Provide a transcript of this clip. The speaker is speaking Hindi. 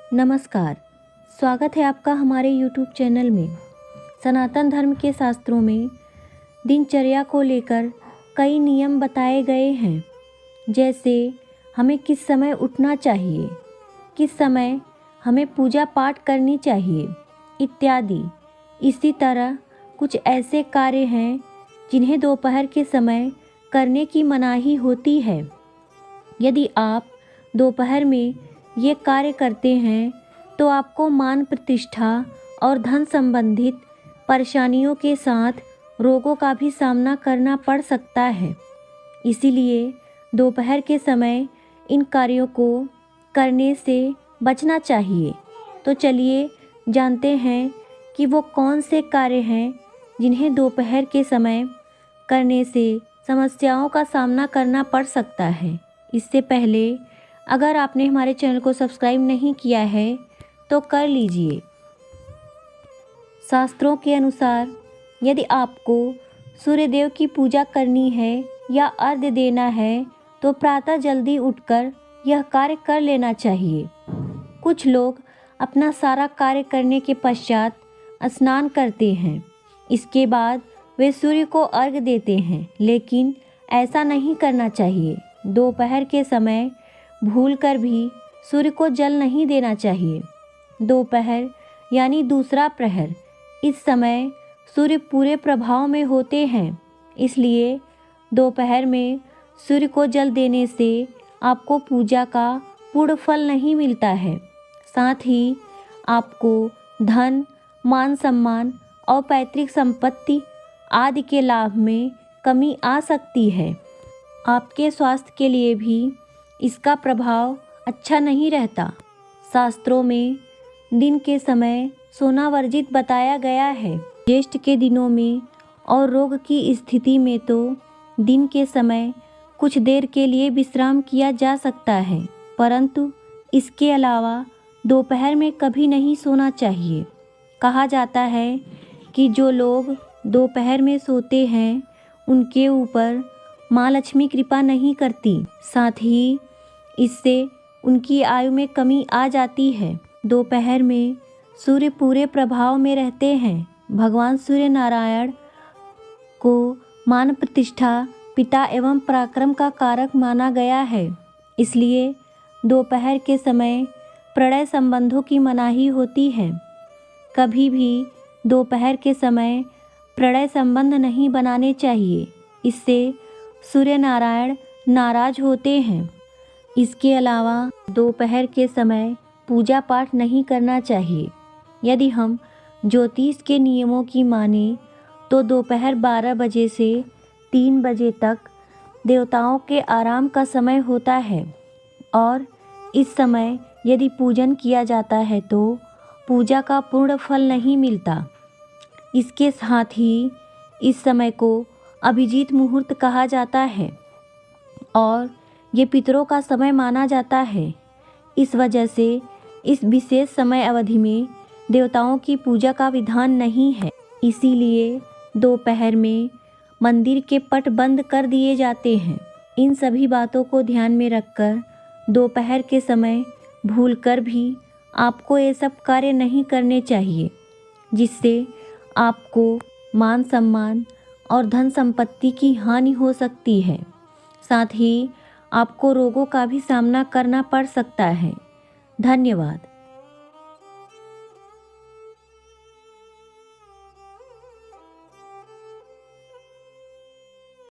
नमस्कार, स्वागत है आपका हमारे YouTube चैनल में। सनातन धर्म के शास्त्रों में दिनचर्या को लेकर कई नियम बताए गए हैं, जैसे हमें किस समय उठना चाहिए, किस समय हमें पूजा पाठ करनी चाहिए इत्यादि। इसी तरह कुछ ऐसे कार्य हैं जिन्हें दोपहर के समय करने की मनाही होती है। यदि आप दोपहर में ये कार्य करते हैं तो आपको मान प्रतिष्ठा और धन संबंधित परेशानियों के साथ रोगों का भी सामना करना पड़ सकता है। इसीलिए दोपहर के समय इन कार्यों को करने से बचना चाहिए। तो चलिए जानते हैं कि वो कौन से कार्य हैं जिन्हें दोपहर के समय करने से समस्याओं का सामना करना पड़ सकता है। इससे पहले अगर आपने हमारे चैनल को सब्सक्राइब नहीं किया है तो कर लीजिए। शास्त्रों के अनुसार यदि आपको सूर्यदेव की पूजा करनी है या अर्घ्य देना है तो प्रातः जल्दी उठकर यह कार्य कर लेना चाहिए। कुछ लोग अपना सारा कार्य करने के पश्चात स्नान करते हैं, इसके बाद वे सूर्य को अर्घ्य देते हैं, लेकिन ऐसा नहीं करना चाहिए। दोपहर के समय भूलकर भी सूर्य को जल नहीं देना चाहिए। दोपहर यानी दूसरा प्रहर, इस समय सूर्य पूरे प्रभाव में होते हैं, इसलिए दोपहर में सूर्य को जल देने से आपको पूजा का पूर्ण फल नहीं मिलता है। साथ ही आपको धन, मान सम्मान और पैतृक संपत्ति आदि के लाभ में कमी आ सकती है। आपके स्वास्थ्य के लिए भी इसका प्रभाव अच्छा नहीं रहता। शास्त्रों में दिन के समय सोना वर्जित बताया गया है। ज्येष्ठ के दिनों में और रोग की स्थिति में तो दिन के समय कुछ देर के लिए विश्राम किया जा सकता है, परंतु इसके अलावा दोपहर में कभी नहीं सोना चाहिए। कहा जाता है कि जो लोग दोपहर में सोते हैं उनके ऊपर माँ लक्ष्मी कृपा नहीं करती, साथ ही इससे उनकी आयु में कमी आ जाती है। दोपहर में सूर्य पूरे प्रभाव में रहते हैं। भगवान सूर्य नारायण को मान प्रतिष्ठा, पिता एवं पराक्रम का कारक माना गया है, इसलिए दोपहर के समय प्रणय संबंधों की मनाही होती है। कभी भी दोपहर के समय प्रणय संबंध नहीं बनाने चाहिए, इससे सूर्य नारायण नाराज होते हैं। इसके अलावा दोपहर के समय पूजा पाठ नहीं करना चाहिए। यदि हम ज्योतिष के नियमों की माने तो दोपहर 12 बजे से 3 बजे तक देवताओं के आराम का समय होता है और इस समय यदि पूजन किया जाता है तो पूजा का पूर्ण फल नहीं मिलता। इसके साथ ही इस समय को अभिजीत मुहूर्त कहा जाता है और ये पितरों का समय माना जाता है। इस वजह से इस विशेष समय अवधि में देवताओं की पूजा का विधान नहीं है, इसीलिए दोपहर में मंदिर के पट बंद कर दिए जाते हैं। इन सभी बातों को ध्यान में रखकर दोपहर के समय भूलकर भी आपको ये सब कार्य नहीं करने चाहिए, जिससे आपको मान सम्मान और धन संपत्ति की हानि हो सकती है। साथ ही आपको रोगों का भी सामना करना पड़ सकता है। धन्यवाद।